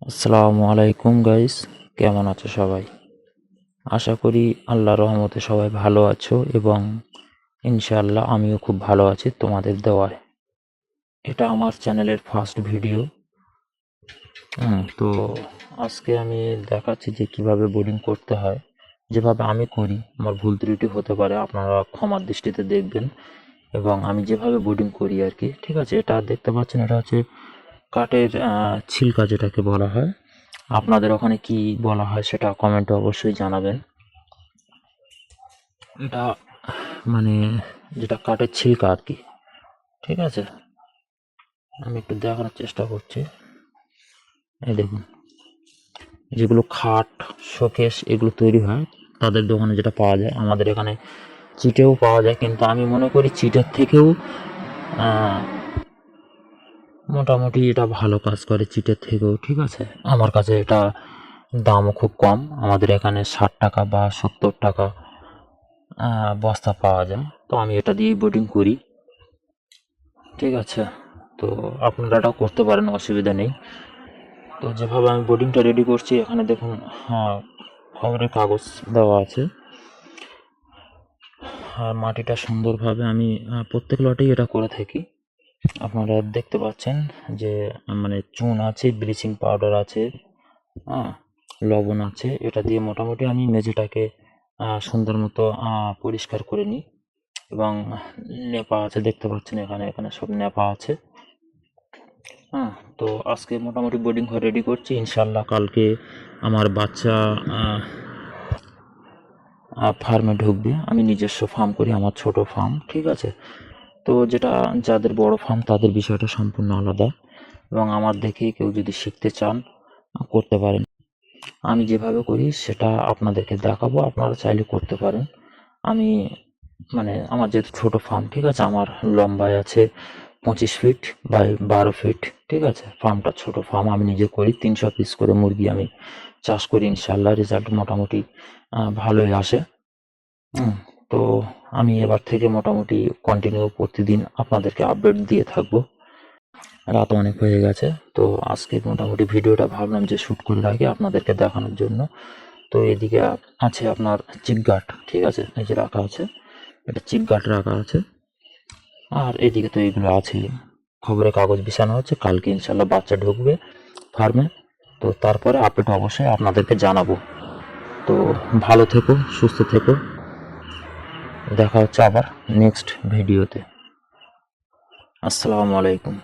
আসসালামু আলাইকুম গাইস, কেমন আছো সবাই? আশা করি আল্লাহর রহমতে সবাই ভালো আছো এবং ইনশাআল্লাহ আমিও খুব ভালো আছি তোমাদের দোয়ায়। এটা আমার চ্যানেলের ফার্স্ট ভিডিও। তো আজকে আমি দেখাচ্ছি যে কিভাবে বোর্ডিং করতে হয়। যেভাবে আমি করি, আমার ভুল ত্রুটি হতে পারে, আপনারা ক্ষমার দৃষ্টিতে দেখবেন। এবং আমি যেভাবে বোর্ডিং করি আর কি, ঠিক আছে? এটা দেখতে পাচ্ছেন, এটা হচ্ছে কাঠের ছিলকা যেটাকে বলা হয়। আপনাদের ওখানে কি বলা হয় সেটা কমেন্টে অবশ্যই জানাবেন। এটা মানে যেটা কাঠের ছিলকা আর কি, ঠিক আছে? আমি একটু দেখানোর চেষ্টা করছি। এই দেখুন, যেগুলো খাট, শোকেস এগুলো তৈরি হয় তাদের দোকানে যেটা পাওয়া যায়, আমাদের এখানে চিটেও পাওয়া যায়, কিন্তু আমি মনে করি চিটের থেকেও মোটামুটি এটা ভালো কাজ করে চিটের থেকেও, ঠিক আছে? আমার কাছে এটা দামও খুব কম, আমাদের এখানে 60 টাকা বা 70 টাকা বস্তা পাওয়া যায়। তো আমি এটা দিয়েই বোর্ডিং করি, ঠিক আছে? তো আপনারা এটাও করতে পারেন, অসুবিধা নেই। তো যেভাবে আমি বোর্ডিংটা রেডি করছি, এখানে দেখুন, হ্যাঁ, খবরের কাগজ দেওয়া আছে। আর মাটিটা সুন্দরভাবে আমি প্রত্যেক লটেই এটা করে থাকি। আপনারা দেখতে পাচ্ছেন যে মানে চুন আছে, ব্লিচিং পাউডার আছে, হ্যাঁ, লবণ আছে। এটা দিয়ে মোটামুটি আমি মেঝেটাকে সুন্দর মতো পরিষ্কার করে নিই। এবং নেপা আছে, দেখতে পাচ্ছেন এখানে এখানে সব নেপা আছে। হ্যাঁ, তো আজকে মোটামুটি বোর্ডিং ঘর রেডি করছি। ইনশাল্লাহ কালকে আমার বাচ্চা ফার্মে ঢুকবে। আমি নিজস্ব ফার্ম করি, আমার ছোট ফার্ম, ঠিক আছে? তো যেটা যাদের বড় ফার্ম তাদের বিষয়টা সম্পূর্ণ আলাদা, এবং আমার দেখে কেউ যদি শিখতে চান করতে পারেন। আমি যেভাবে করি সেটা আপনাদেরকে দেখাবো, আপনারা চাইলে করতে পারেন। আমি মানে আমার যেহেতু ছোট ফার্ম, ঠিক আছে, আমার লম্বায় আছে 25 ফিট বাই 12 ফিট, ঠিক আছে? ফার্মটা ছোট ফার্ম, আমি নিজে করি। 300 পিস করে মুরগি আমি চাষ করি। ইনশাল্লাহ রেজাল্ট মোটামুটি ভালোই আসে। তো আমি এবার থেকে মোটামুটি কন্টিনিউ প্রতিদিন আপনাদেরকে আপডেট দিয়ে থাকবো। রাত অনেক হয়ে গেছে, তো আজকে মোটামুটি ভিডিওটা ভাবলাম যে শ্যুট করে রাখি আপনাদেরকে দেখানোর জন্য। তো এদিকে আছে আপনার চিক গার্ড, ঠিক আছে? এই যে রাখা আছে, এটা চিক গার্ড রাখা আছে। আর এদিকে তো এগুলো আছে, খবরের কাগজ বিছানো হচ্ছে। কালকে ইনশাল্লাহ বাচ্চা ঢুকবে ফার্মে, তো তারপরে আপডেট অবশ্যই আপনাদেরকে জানাবো। তো ভালো থেকো, সুস্থ থেকো, দেখা হচ্ছে আবার নেক্সট ভিডিওতে। আসসালামু আলাইকুম।